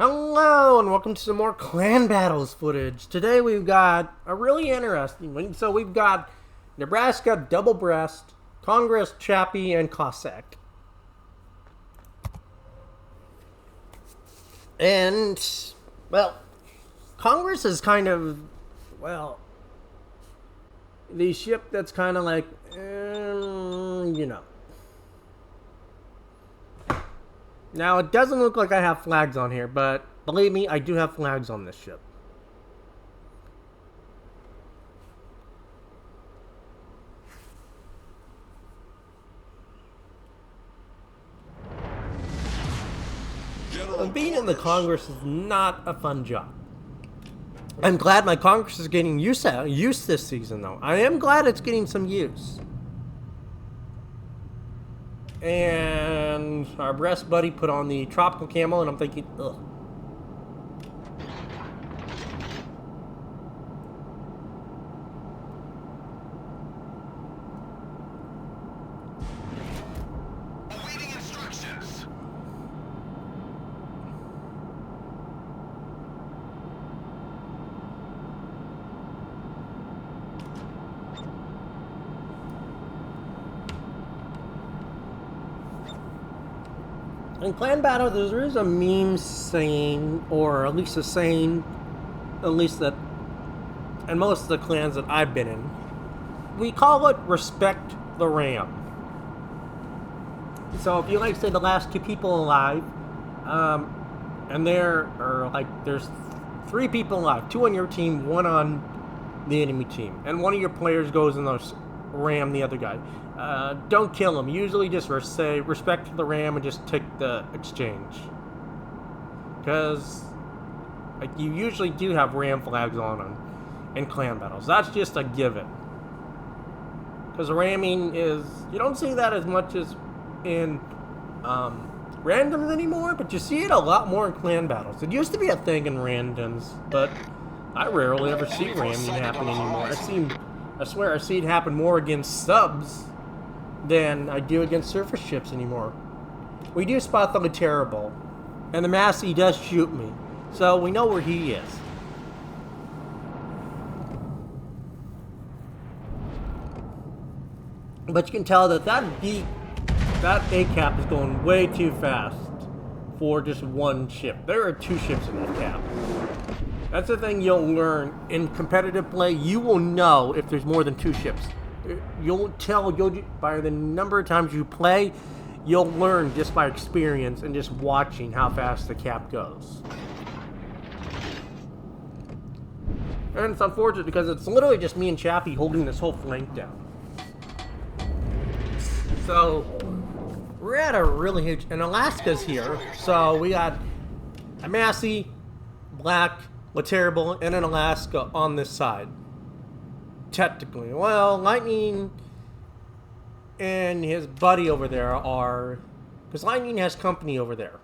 Hello and welcome to some more clan battles footage. Today we've got a really interesting one. So we've got Nebraska Double Breast, Congress Chappie, and Cossack. And, well, Congress is kind of, well, the ship that's kind of like, you know. Now, it doesn't look like I have flags on here, but believe me, I do have flags on this ship. And being in the Congress is not a fun job. I'm glad my Congress is getting use this season, though. I am glad it's getting some use. And our breast buddy put on the tropical camo, and I'm thinking, ugh. Awaiting instructions. In clan battle, there is a meme saying, or at least a saying, at least that, in most of the clans that I've been in, we call it respect the ram. So if you like, say, the last two people alive, and there are like, there's 3 people alive, 2 on your team, 1 on the enemy team, and one of your players goes and ram the other guy. Don't kill him. Usually just say respect the ram and just take the exchange. Because like, you usually do have ram flags on them in clan battles. That's just a given. Because ramming is... You don't see that as much as in randoms anymore, but you see it a lot more in clan battles. It used to be a thing in randoms, but I rarely ever see ramming happen anymore. I swear I see it happen more against subs than I do against surface ships anymore. We do spot the terrible, and the Massie does shoot me, so we know where he is. But you can tell that that A-cap is going way too fast for just one ship. There are 2 ships in that cap. That's the thing you'll learn in competitive play. You will know if there's more than 2 ships. You'll tell by the number of times you play. You'll learn just by experience and just watching how fast the cap goes. And it's unfortunate because it's literally just me and Chappie holding this whole flank down. So we're at a really huge, and Alaska's here. So we got a Massie, Black, terrible, and an Alaska on this side. Technically. Well, Lightning and his buddy over there are... Because Lightning has company over there.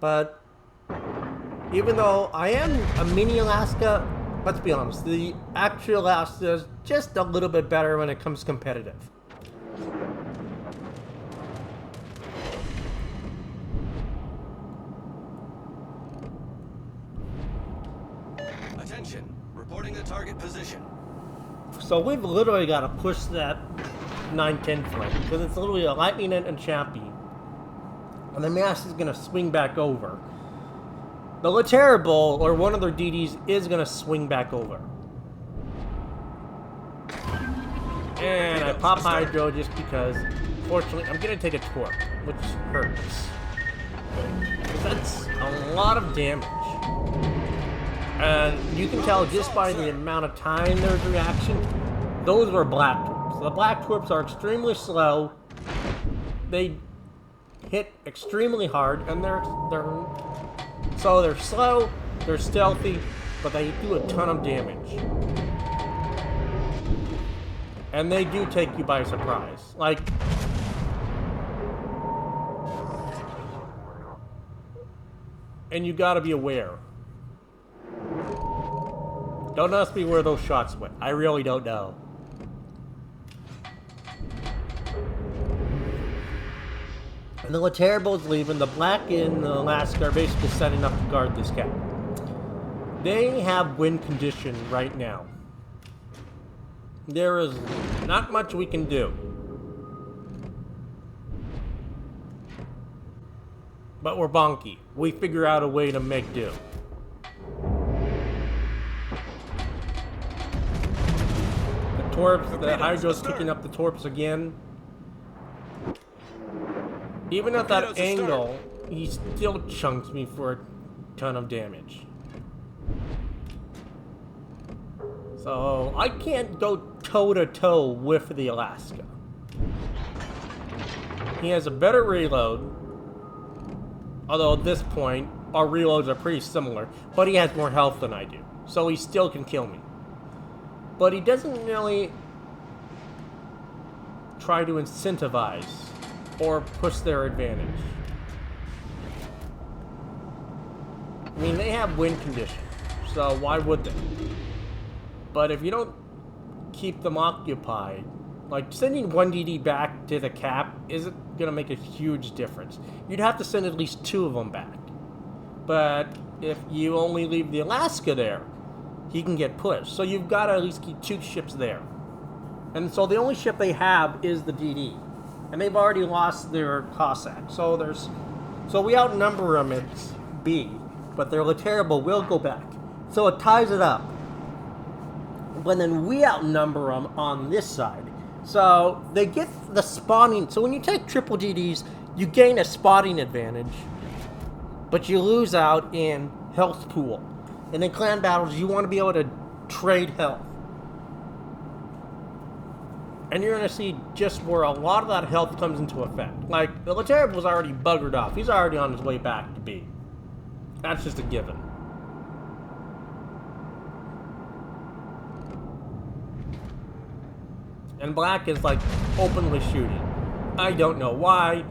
But even though I am a mini Alaska, let's be honest, the actual Alaska is just a little bit better when it comes competitive. Attention. Reporting the target position. So we've literally got to push that 9-10 flank because it's literally a Lightning and Chappie. And the Mass is going to swing back over. The terrible, or one of their DDs, is going to swing back over. And I pop Hydro just because, fortunately, I'm going to take a Torp, which hurts. That's a lot of damage. And you can tell just by the amount of time there's reaction, those were Black Torps. The Black Torps are extremely slow. They hit extremely hard, and they're slow, they're stealthy, but they do a ton of damage. And they do take you by surprise. Like, and you gotta be aware. Don't ask me where those shots went. I really don't know. And the Terrible's leaving. The Black and the Alaska are basically setting up to guard this cap. They have wind condition right now. There is not much we can do. But we're Bonky. We figure out a way to make do. The Torps, the Hydro's picking up the Torps again. Even at that angle, he still chunks me for a ton of damage. So I can't go toe-to-toe with the Alaska. He has a better reload. Although at this point, our reloads are pretty similar. But he has more health than I do. So he still can kill me. But he doesn't really try to incentivize or push their advantage. I mean, they have wind condition. So why would they? But if you don't keep them occupied, like sending 1 DD back to the cap isn't going to make a huge difference. You'd have to send at least 2 of them back. But if you only leave the Alaska there, he can get pushed. So you've got to at least keep 2 ships there. And so the only ship they have is the DD. And they've already lost their Cossack. So we outnumber them at B. But their Terrible will go back. So it ties it up. But then we outnumber them on this side. So they get the spawning. So when you take triple DDs, you gain a spotting advantage. But you lose out in health pool. And in clan battles, you want to be able to trade health. And you're going to see just where a lot of that health comes into effect. Like, the Terrible was already buggered off. He's already on his way back to B. That's just a given. And Black is like openly shooting. I don't know why.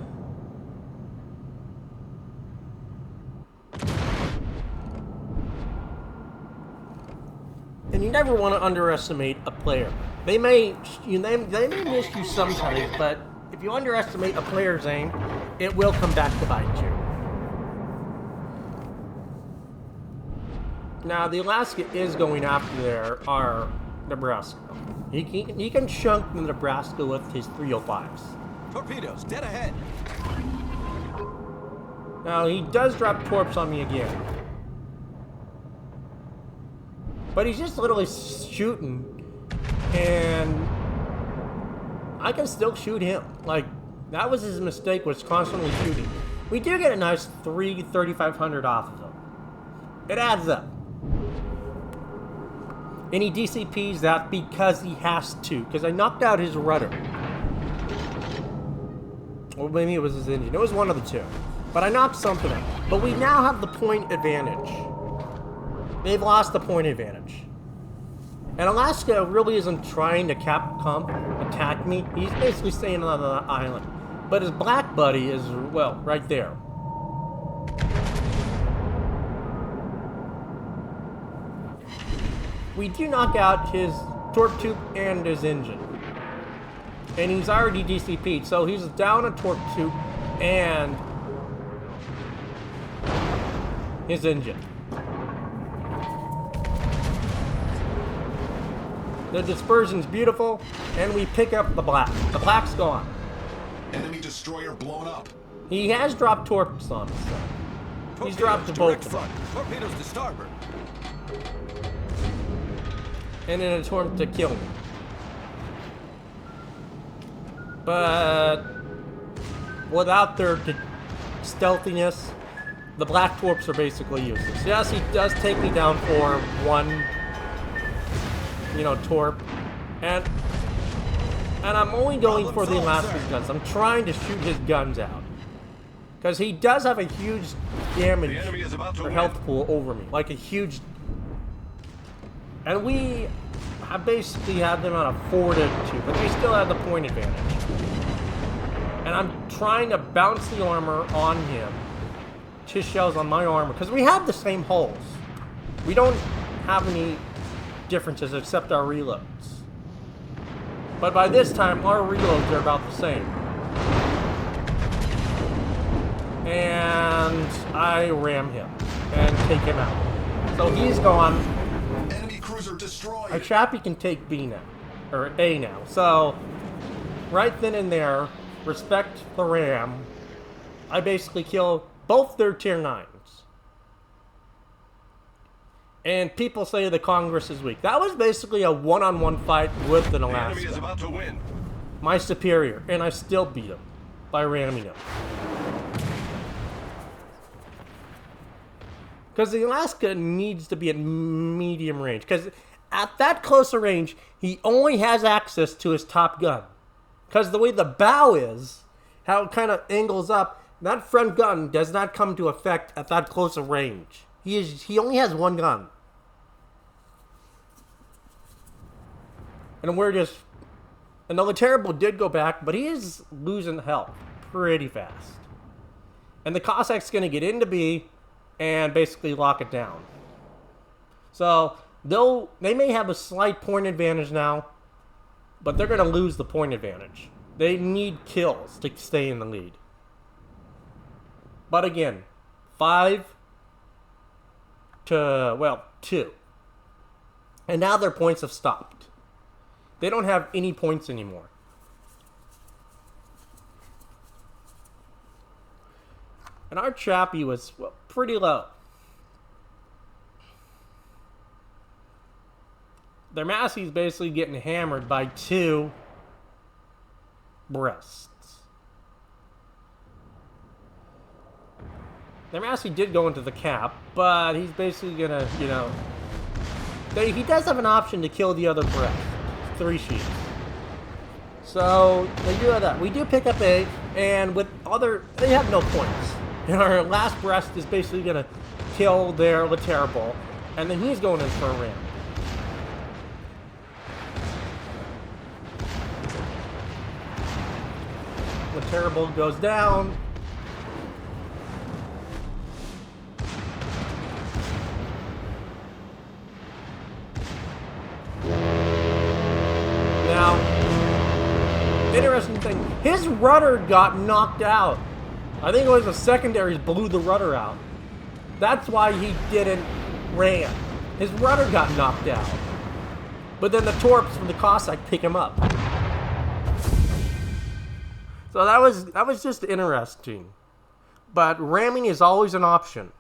And you never want to underestimate a player. They may miss you sometimes, but if you underestimate a player's aim, it will come back to bite you. Now the Alaska is going after our Nebraska. He can chunk the Nebraska with his 305s. Torpedoes, dead ahead. Now, he does drop Torps on me again. But he's just literally shooting. And I can still shoot him. Like, that was his mistake, was constantly shooting. We do get a nice 3,500 off of him. It adds up. And he DCPs that because he has to. Because I knocked out his rudder. Or maybe it was his engine. It was one of the two. But I knocked something out. But we now have the point advantage. They've lost the point advantage. And Alaska really isn't trying to attack me. He's basically staying on the island. But his Black buddy is, well, right there. We do knock out his torp tube and his engine. And he's already DCP'd, so he's down a torp tube and his engine. The dispersion's beautiful, and we pick up the Black. The Black's gone. Enemy destroyer blown up. He has dropped torps on us. He's dropped the boat. Torpedoes to starboard. And in an attempt to kill me. But without their stealthiness, the Black Torps are basically useless. Yes, he does take me down for one, torp. And I'm only going for the Alaska's guns. I'm trying to shoot his guns out. Because he does have a huge damage or health pool over me. Like a huge... And we have basically had them on a 4-2, but they still have the point advantage. And I'm trying to bounce the armor on him. His shells on my armor, because we have the same holes. We don't have any differences except our reloads. But by this time, our reloads are about the same. and I ram him and take him out. So he's gone. Enemy cruiser destroyed. Our chappie can take B now, or A now. So right then and there, respect the ram. I basically kill both their tier 9s. And people say the Congress is weak. That was basically a one-on-one fight with an The enemy Alaska. is about to win. My superior, and I still beat him by ramming him. Because the Alaska needs to be at medium range. Because at that closer range, he only has access to his top gun. Because the way the bow is, how it kind of angles up, that front gun does not come to effect at that closer range. He only has one gun. And we're just... And the Terrible did go back, but he is losing health pretty fast. And the Cossack's going to get into B and basically lock it down. So, they may have a slight point advantage now, but they're going to lose the point advantage. They need kills to stay in the lead. But again, 5 to, well, 2. And now their points have stopped. They don't have any points anymore. And our chappie was, well, pretty low. Their Massie's basically getting hammered by 2 breasts. Their Massie did go into the cap, but he's basically gonna, you know... he does have an option to kill the other breast. 3 sheets. So, they do have that. We do pick up A, and with other... They have no points. And our last breast is basically gonna kill their Terrible, and then he's going in for a ram. Terrible goes down. Now, interesting thing, his rudder got knocked out. I think it was the secondaries blew the rudder out. That's why he didn't ram. His rudder got knocked out. But then the Torps from the Cossack pick him up. So that was just interesting. But ramming is always an option.